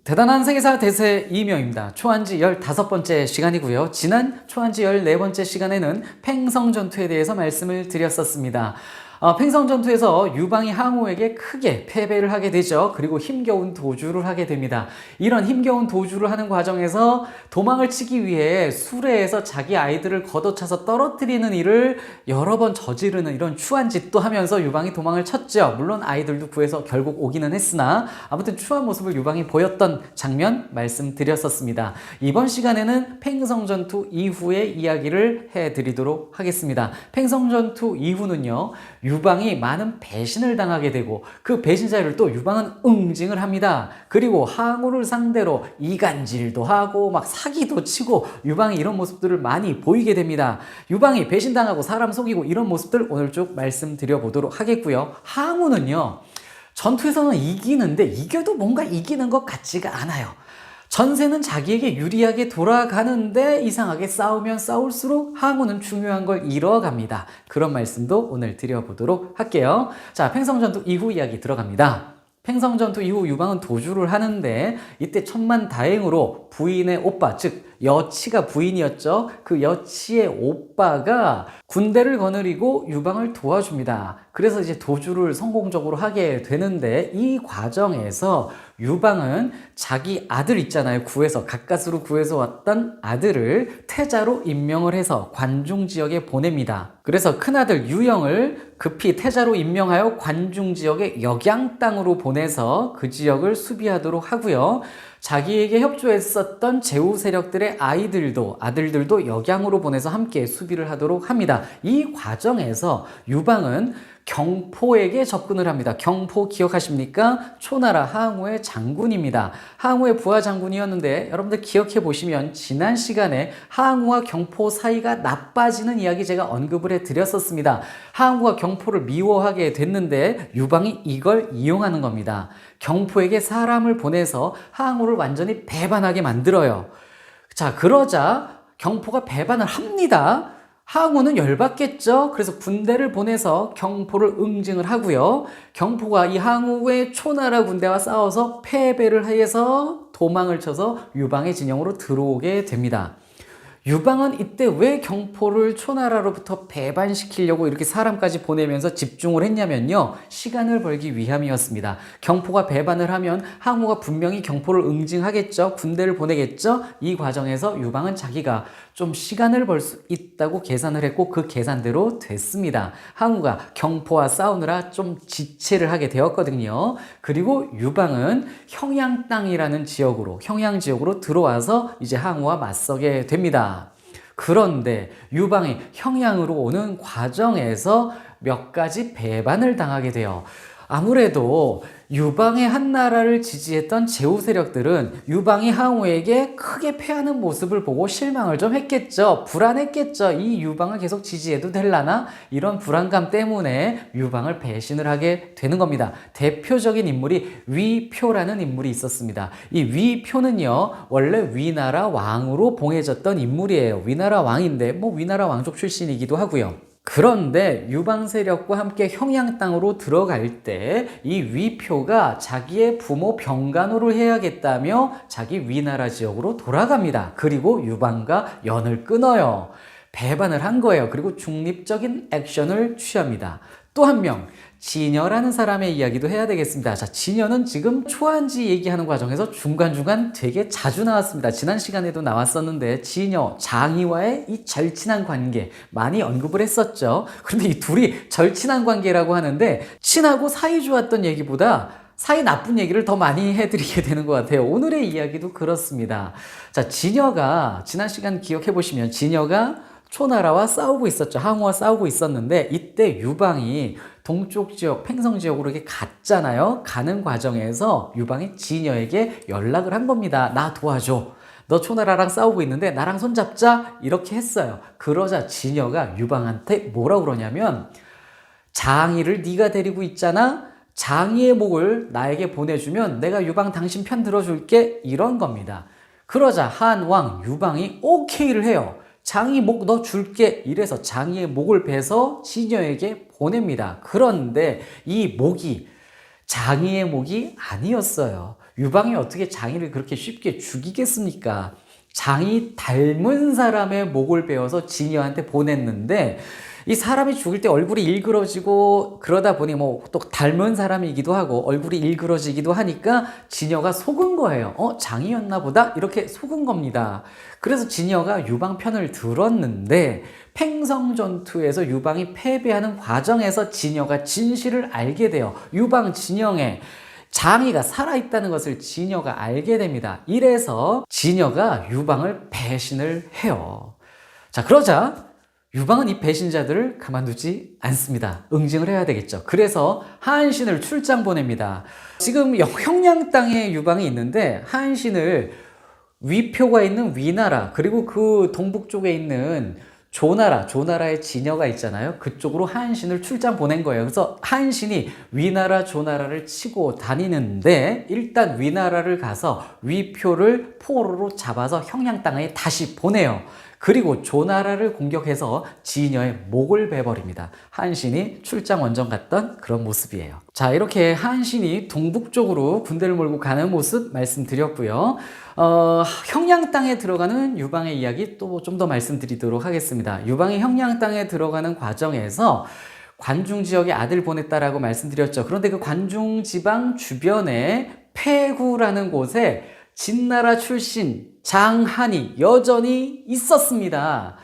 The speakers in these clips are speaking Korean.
대단한 세계사 대세 이명입니다. 초안지 15번째 시간이고요. 지난 초안지 14번째 시간에는 팽성전투에 대해서 말씀을 드렸었습니다. 팽성전투에서 유방이 항우에게 크게 패배를 하게 되죠. 그리고 힘겨운 도주를 하게 됩니다. 이런 힘겨운 도주를 하는 과정에서 도망을 치기 위해 수레에서 자기 아이들을 걷어차서 떨어뜨리는 일을 여러 번 저지르는 이런 추한 짓도 하면서 유방이 도망을 쳤죠. 물론 아이들도 구해서 결국 오기는 했으나 아무튼 추한 모습을 유방이 보였던 장면 말씀드렸었습니다. 이번 시간에는 팽성전투 이후의 이야기를 해드리도록 하겠습니다. 팽성전투 이후는요, 유방이 많은 배신을 당하게 되고 그 배신자를 또 유방은 응징을 합니다. 그리고 항우를 상대로 이간질도 하고 막 사기도 치고 유방이 이런 모습들을 많이 보이게 됩니다. 유방이 배신당하고 사람 속이고 이런 모습들 오늘 쭉 말씀드려 보도록 하겠고요. 항우는요, 전투에서는 이기는데 이겨도 뭔가 이기는 것 같지가 않아요. 전세는 자기에게 유리하게 돌아가는데 이상하게 싸우면 싸울수록 항우는 중요한 걸 잃어갑니다. 그런 말씀도 오늘 드려보도록 할게요. 자, 팽성전투 이후 이야기 들어갑니다. 팽성전투 이후 유방은 도주를 하는데 이때 천만다행으로 부인의 오빠, 즉 여치가 부인이었죠. 그 여치의 오빠가 군대를 거느리고 유방을 도와줍니다. 그래서 이제 도주를 성공적으로 하게 되는데 이 과정에서 유방은 자기 아들 있잖아요. 가까스로 구해서 왔던 아들을 태자로 임명을 해서 관중 지역에 보냅니다. 그래서 큰아들 유영을 급히 태자로 임명하여 관중 지역의 역양 땅으로 보내서 그 지역을 수비하도록 하고요. 자기에게 협조했었던 제후 세력들의 아들들도 역양으로 보내서 함께 수비를 하도록 합니다. 이 과정에서 유방은 경포에게 접근을 합니다. 경포 기억하십니까? 초나라 항우의 장군입니다. 항우의 부하 장군이었는데 여러분들 기억해 보시면 지난 시간에 항우와 경포 사이가 나빠지는 이야기 제가 언급을 해드렸었습니다. 항우가 경포를 미워하게 됐는데 유방이 이걸 이용하는 겁니다. 경포에게 사람을 보내서 항우를 완전히 배반하게 만들어요. 자, 그러자 경포가 배반을 합니다. 항우는 열받겠죠. 그래서 군대를 보내서 경포를 응징을 하고요. 경포가 이 항우의 초나라 군대와 싸워서 패배를 해서 도망을 쳐서 유방의 진영으로 들어오게 됩니다. 유방은 이때 왜 경포를 초나라로부터 배반시키려고 이렇게 사람까지 보내면서 집중을 했냐면요, 시간을 벌기 위함이었습니다. 경포가 배반을 하면 항우가 분명히 경포를 응징하겠죠. 군대를 보내겠죠. 이 과정에서 유방은 자기가 좀 시간을 벌 수 있다고 계산을 했고 그 계산대로 됐습니다. 항우가 경포와 싸우느라 좀 지체를 하게 되었거든요. 그리고 유방은 형양 땅이라는 형양 지역으로 들어와서 이제 항우와 맞서게 됩니다. 그런데 유방이 형양으로 오는 과정에서 몇 가지 배반을 당하게 돼요. 아무래도 유방의 한 나라를 지지했던 제후 세력들은 유방이 항우에게 크게 패하는 모습을 보고 실망을 좀 했겠죠. 불안했겠죠. 이 유방을 계속 지지해도 될라나? 이런 불안감 때문에 유방을 배신을 하게 되는 겁니다. 대표적인 인물이 위표라는 인물이 있었습니다. 이 위표는요, 원래 위나라 왕으로 봉해졌던 인물이에요. 위나라 왕인데 위나라 왕족 출신이기도 하고요. 그런데 유방 세력과 함께 형양 땅으로 들어갈 때 이 위표가 자기의 부모 병간호를 해야겠다며 자기 위나라 지역으로 돌아갑니다. 그리고 유방과 연을 끊어요. 배반을 한 거예요. 그리고 중립적인 액션을 취합니다. 또 한 명, 진여라는 사람의 이야기도 해야 되겠습니다. 자, 진여는 지금 초안지 얘기하는 과정에서 중간중간 되게 자주 나왔습니다. 지난 시간에도 나왔었는데 진여, 장이와의 이 절친한 관계 많이 언급을 했었죠. 그런데 이 둘이 절친한 관계라고 하는데 친하고 사이 좋았던 얘기보다 사이 나쁜 얘기를 더 많이 해드리게 되는 것 같아요. 오늘의 이야기도 그렇습니다. 자, 진여가 지난 시간 기억해 보시면 진여가 초나라와 싸우고 있었죠. 항우와 싸우고 있었는데 이때 유방이 동쪽 지역, 팽성 지역으로 이렇게 갔잖아요. 가는 과정에서 유방이 진여에게 연락을 한 겁니다. 나 도와줘. 너 초나라랑 싸우고 있는데 나랑 손잡자. 이렇게 했어요. 그러자 진여가 유방한테 뭐라 그러냐면, 장이를 네가 데리고 있잖아. 장이의 목을 나에게 보내주면 내가 유방 당신 편 들어줄게. 이런 겁니다. 그러자 한왕 유방이 오케이를 해요. 장이 목 너 줄게. 이래서 장이의 목을 베서 진여에게 보냅니다. 그런데 이 목이 장이의 목이 아니었어요. 유방이 어떻게 장이를 그렇게 쉽게 죽이겠습니까? 장이 닮은 사람의 목을 베어서 진여한테 보냈는데 이 사람이 죽을 때 얼굴이 일그러지고 그러다 보니 뭐 또 닮은 사람이기도 하고 얼굴이 일그러지기도 하니까 진여가 속은 거예요. 장이었나 보다 이렇게 속은 겁니다. 그래서 진여가 유방 편을 들었는데 팽성전투에서 유방이 패배하는 과정에서 진여가 진실을 알게 돼요. 유방 진영에 장이가 살아있다는 것을 진여가 알게 됩니다. 이래서 진여가 유방을 배신을 해요. 자, 그러자 유방은 이 배신자들을 가만두지 않습니다. 응징을 해야 되겠죠. 그래서 하한신을 출장 보냅니다. 지금 형양 땅에 유방이 있는데 하한신을 위표가 있는 위나라 그리고 그 동북 쪽에 있는 조나라의 진여가 있잖아요. 그쪽으로 하한신을 출장 보낸 거예요. 그래서 하한신이 위나라, 조나라를 치고 다니는데 일단 위나라를 가서 위표를 포로로 잡아서 형양 땅에 다시 보내요. 그리고 조나라를 공격해서 진여의 목을 베버립니다. 하한신이 출장 원정 갔던 그런 모습이에요. 자, 이렇게 하한신이 동북 쪽으로 군대를 몰고 가는 모습 말씀드렸고요. 형양 땅에 들어가는 유방의 이야기 또 좀 더 말씀드리도록 하겠습니다. 유방이 형양 땅에 들어가는 과정에서 관중 지역에 아들 보냈다라고 말씀드렸죠. 그런데 그 관중 지방 주변에 폐구라는 곳에 진나라 출신 장한이 여전히 있었습니다.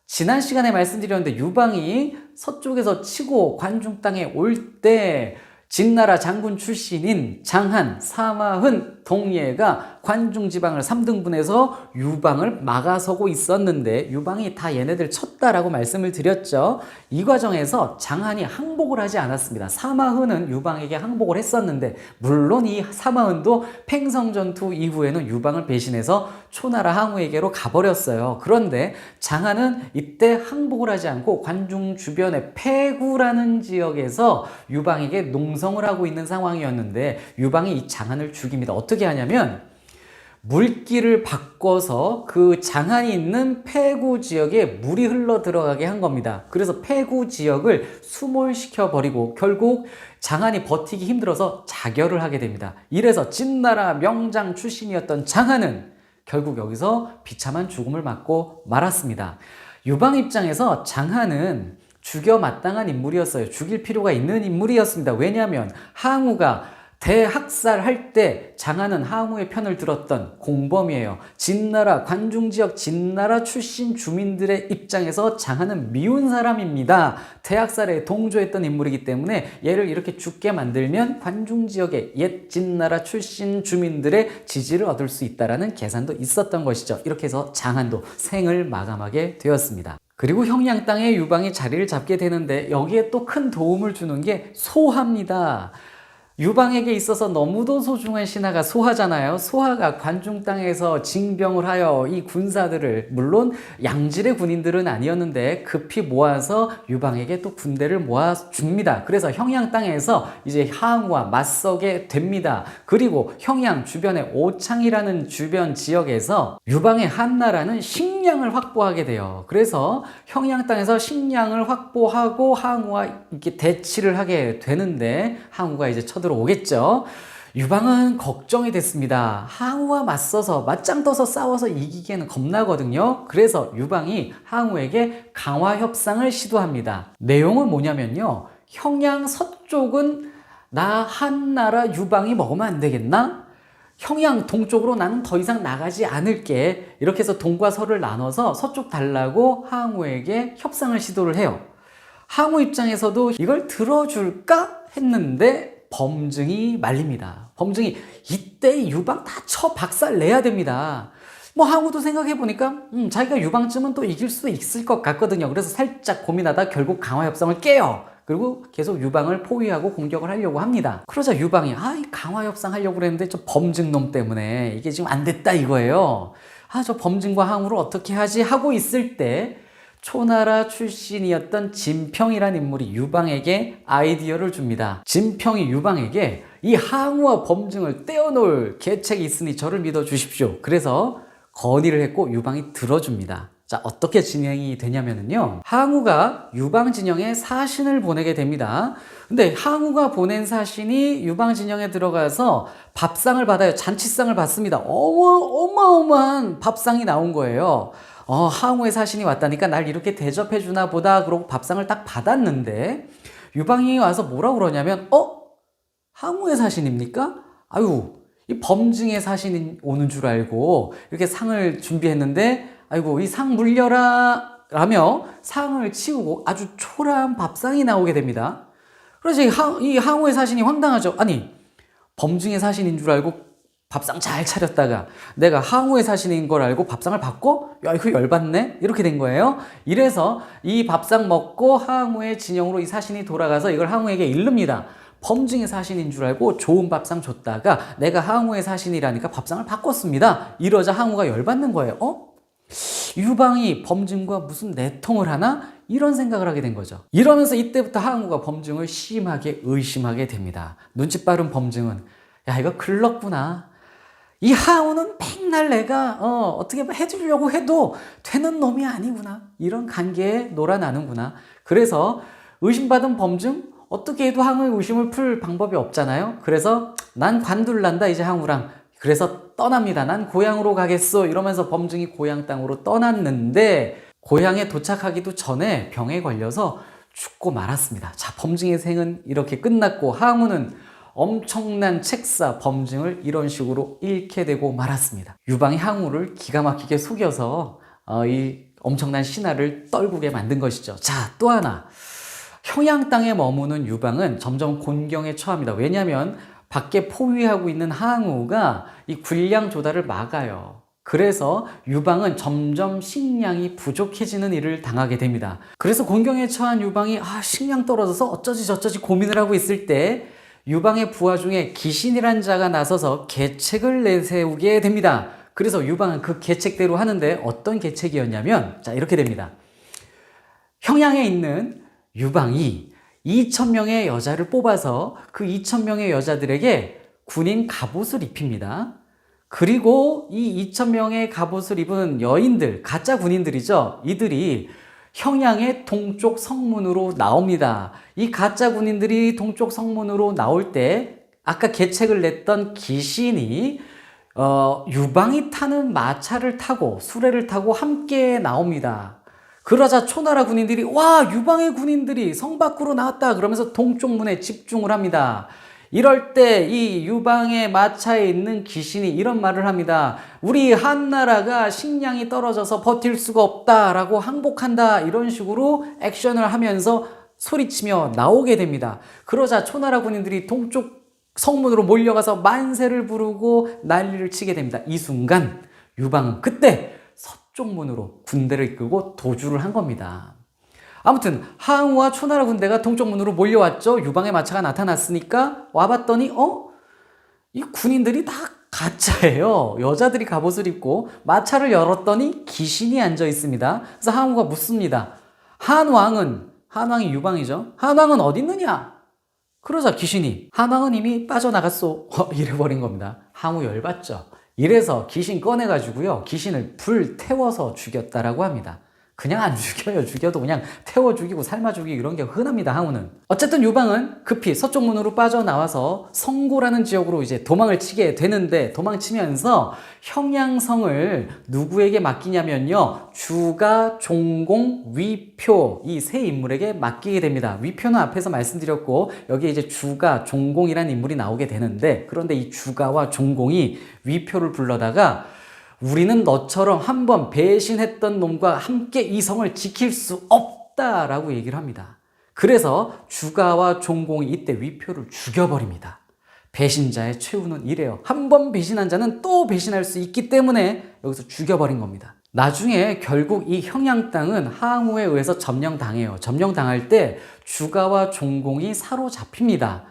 지난 시간에 말씀드렸는데 유방이 서쪽에서 치고 관중 땅에 올 때 진나라 장군 출신인 장한, 사마흔, 동예가 관중 지방을 3등분해서 유방을 막아서고 있었는데 유방이 다 얘네들 쳤다라고 말씀을 드렸죠. 이 과정에서 장한이 항복을 하지 않았습니다. 사마흔은 유방에게 항복을 했었는데 물론 이 사마흔도 팽성전투 이후에는 유방을 배신해서 초나라 항우에게로 가버렸어요. 그런데 장한은 이때 항복을 하지 않고 관중 주변의 폐구라는 지역에서 유방에게 농성을 하고 있는 상황이었는데 유방이 이 장한을 죽입니다. 어떻게 하냐면 물길을 바꿔서 그 장한이 있는 폐구 지역에 물이 흘러 들어가게 한 겁니다. 그래서 폐구 지역을 수몰시켜 버리고 결국 장한이 버티기 힘들어서 자결을 하게 됩니다. 이래서 진나라 명장 출신이었던 장한은 결국 여기서 비참한 죽음을 맞고 말았습니다. 유방 입장에서 장한은 죽여 마땅한 인물이었어요. 죽일 필요가 있는 인물이었습니다. 왜냐하면 항우가 대학살할 때 장한은 항우의 편을 들었던 공범이에요. 진나라, 관중지역 진나라 출신 주민들의 입장에서 장한은 미운 사람입니다. 대학살에 동조했던 인물이기 때문에 얘를 이렇게 죽게 만들면 관중지역의 옛 진나라 출신 주민들의 지지를 얻을 수 있다는 계산도 있었던 것이죠. 이렇게 해서 장한도 생을 마감하게 되었습니다. 그리고 형양 땅에 유방이 자리를 잡게 되는데 여기에 또 큰 도움을 주는 게 소하입니다. 유방에게 있어서 너무도 소중한 신하가 소하잖아요. 소하가 관중 땅에서 징병을 하여 이 군사들을, 물론 양질의 군인들은 아니었는데 급히 모아서 유방에게 또 군대를 모아줍니다. 그래서 형양 땅에서 이제 항우와 맞서게 됩니다. 그리고 형양 주변의 오창이라는 주변 지역에서 유방의 한나라는 식량을 확보하게 돼요. 그래서 형양 땅에서 식량을 확보하고 항우와 이렇게 대치를 하게 되는데 항우가 이제 들어오겠죠. 유방은 걱정이 됐습니다. 항우와 맞서서 맞짱 떠서 싸워서 이기기에는 겁나거든요. 그래서 유방이 항우에게 강화 협상을 시도합니다. 내용은 뭐냐면요. 형양 서쪽은 나 한나라 유방이 먹으면 안 되겠나? 형양 동쪽으로 나는 더 이상 나가지 않을게. 이렇게 해서 동과 서를 나눠서 서쪽 달라고 항우에게 협상을 시도를 해요. 항우 입장에서도 이걸 들어줄까 했는데 범증이 말립니다. 범증이 이때 유방 다 쳐 박살 내야 됩니다. 뭐 항우도 생각해보니까 자기가 유방쯤은 또 이길 수도 있을 것 같거든요. 그래서 살짝 고민하다 결국 강화 협상을 깨요. 그리고 계속 유방을 포위하고 공격을 하려고 합니다. 그러자 유방이 이 강화 협상 하려고 그랬는데 저 범증 놈 때문에 이게 지금 안 됐다 이거예요. 저 범증과 항우를 어떻게 하지 하고 있을 때 초나라 출신이었던 진평이라는 인물이 유방에게 아이디어를 줍니다. 진평이 유방에게 이 항우와 범증을 떼어놓을 계책이 있으니 저를 믿어주십시오. 그래서 건의를 했고 유방이 들어줍니다. 자, 어떻게 진행이 되냐면요. 항우가 유방 진영에 사신을 보내게 됩니다. 근데 항우가 보낸 사신이 유방 진영에 들어가서 밥상을 받아요. 잔치상을 받습니다. 어마어마한 밥상이 나온 거예요. 항우의 사신이 왔다니까 날 이렇게 대접해 주나 보다 그러고 밥상을 딱 받았는데 유방이 와서 뭐라 그러냐면 항우의 사신입니까? 아유, 이 범증의 사신이 오는 줄 알고 이렇게 상을 준비했는데 아이고 이 상 물려라 라며 상을 치우고 아주 초라한 밥상이 나오게 됩니다. 그래서 이 항우의 사신이 황당하죠. 아니 범증의 사신인 줄 알고 밥상 잘 차렸다가 내가 항우의 사신인 걸 알고 밥상을 받고 야 이거 열받네 이렇게 된 거예요. 이래서 이 밥상 먹고 항우의 진영으로 이 사신이 돌아가서 이걸 항우에게 일릅니다. 범증의 사신인 줄 알고 좋은 밥상 줬다가 내가 항우의 사신이라니까 밥상을 바꿨습니다. 이러자 항우가 열받는 거예요. 유방이 범증과 무슨 내통을 하나? 이런 생각을 하게 된 거죠. 이러면서 이때부터 항우가 범증을 심하게 의심하게 됩니다. 눈치 빠른 범증은 야 이거 글렀구나. 이 항우는 맨날 내가 어떻게 해주려고 해도 되는 놈이 아니구나. 이런 관계에 놀아나는구나. 그래서 의심받은 범증 어떻게 해도 항우의 의심을 풀 방법이 없잖아요. 그래서 난 관둘란다 이제 항우랑. 그래서 떠납니다. 난 고향으로 가겠어 이러면서 범증이 고향 땅으로 떠났는데 고향에 도착하기도 전에 병에 걸려서 죽고 말았습니다. 자, 범증의 생은 이렇게 끝났고 항우는 엄청난 책사 범증을 이런 식으로 잃게 되고 말았습니다. 유방이 항우를 기가 막히게 속여서 이 엄청난 신화를 떨구게 만든 것이죠. 자, 또 하나. 평양 땅에 머무는 유방은 점점 곤경에 처합니다. 왜냐하면 밖에 포위하고 있는 항우가 이 군량 조달을 막아요. 그래서 유방은 점점 식량이 부족해지는 일을 당하게 됩니다. 그래서 곤경에 처한 유방이 식량 떨어져서 어쩌지 저쩌지 고민을 하고 있을 때 유방의 부하 중에 기신이란 자가 나서서 계책을 내세우게 됩니다. 그래서 유방은 그 계책대로 하는데 어떤 계책이었냐면 자 이렇게 됩니다. 평양에 있는 유방이 2,000명의 여자를 뽑아서 그 2,000명의 여자들에게 군인 갑옷을 입힙니다. 그리고 이 2,000명의 갑옷을 입은 여인들, 가짜 군인들이죠. 이들이 평양의 동쪽 성문으로 나옵니다. 이 가짜 군인들이 동쪽 성문으로 나올 때 아까 계책을 냈던 기신이 유방이 타는 마차를 타고 수레를 타고 함께 나옵니다. 그러자 초나라 군인들이 와 유방의 군인들이 성 밖으로 나왔다 그러면서 동쪽 문에 집중을 합니다. 이럴 때 이 유방의 마차에 있는 귀신이 이런 말을 합니다. 우리 한나라가 식량이 떨어져서 버틸 수가 없다라고 항복한다 이런 식으로 액션을 하면서 소리치며 나오게 됩니다. 그러자 초나라 군인들이 동쪽 성문으로 몰려가서 만세를 부르고 난리를 치게 됩니다. 이 순간 유방은 그때 서쪽문으로 군대를 이끌고 도주를 한 겁니다. 아무튼 항우와 초나라 군대가 동쪽문으로 몰려왔죠. 유방의 마차가 나타났으니까 와봤더니 이 군인들이 다 가짜예요. 여자들이 갑옷을 입고 마차를 열었더니 귀신이 앉아 있습니다. 그래서 항우가 묻습니다. 한왕이 유방이죠. 한왕은 어디 있느냐? 그러자 귀신이 한왕은 이미 빠져나갔소. 이래버린 겁니다. 항우 열받죠. 이래서 귀신 꺼내가지고요. 귀신을 불 태워서 죽였다라고 합니다. 그냥 안 죽여요. 죽여도 그냥 태워 죽이고 삶아 죽이고 이런 게 흔합니다. 항우는. 어쨌든 유방은 급히 서쪽 문으로 빠져나와서 성고라는 지역으로 이제 도망을 치게 되는데 도망치면서 형양성을 누구에게 맡기냐면요. 주가, 종공, 위표 이 세 인물에게 맡기게 됩니다. 위표는 앞에서 말씀드렸고 여기에 이제 주가, 종공이라는 인물이 나오게 되는데 그런데 이 주가와 종공이 위표를 불러다가 우리는 너처럼 한번 배신했던 놈과 함께 이 성을 지킬 수 없다라고 얘기를 합니다. 그래서 주가와 종공이 이때 위표를 죽여버립니다. 배신자의 최후는 이래요. 한번 배신한 자는 또 배신할 수 있기 때문에 여기서 죽여버린 겁니다. 나중에 결국 이 형양 땅은 항우에 의해서 점령당해요. 점령당할 때 주가와 종공이 사로잡힙니다.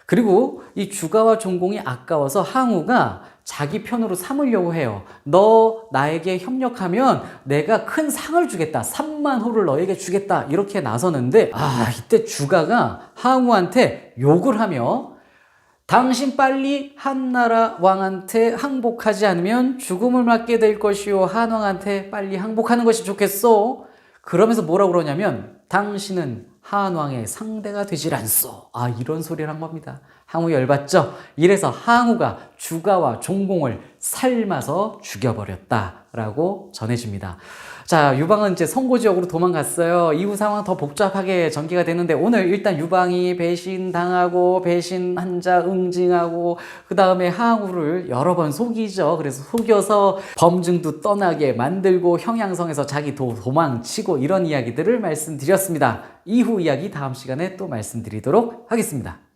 그리고 이 주가와 종공이 아까워서 항우가 자기 편으로 삼으려고 해요. 너 나에게 협력하면 내가 큰 상을 주겠다. 3만 호를 너에게 주겠다. 이렇게 나서는데 이때 주가가 항우한테 욕을 하며 당신 빨리 한나라 왕한테 항복하지 않으면 죽음을 맞게 될 것이요. 한왕한테 빨리 항복하는 것이 좋겠소. 그러면서 뭐라고 그러냐면 당신은 한왕의 상대가 되질 않소. 아, 이런 소리를 한 겁니다. 항우 열받죠? 이래서 항우가 주가와 종공을 삶아서 죽여버렸다라고 전해집니다. 자, 유방은 이제 선고 지역으로 도망갔어요. 이후 상황 더 복잡하게 전개가 되는데 오늘 일단 유방이 배신당하고 배신한 자 응징하고 그 다음에 항우를 여러 번 속이죠. 그래서 속여서 범증도 떠나게 만들고 형양성에서 자기 도망치고 이런 이야기들을 말씀드렸습니다. 이후 이야기 다음 시간에 또 말씀드리도록 하겠습니다.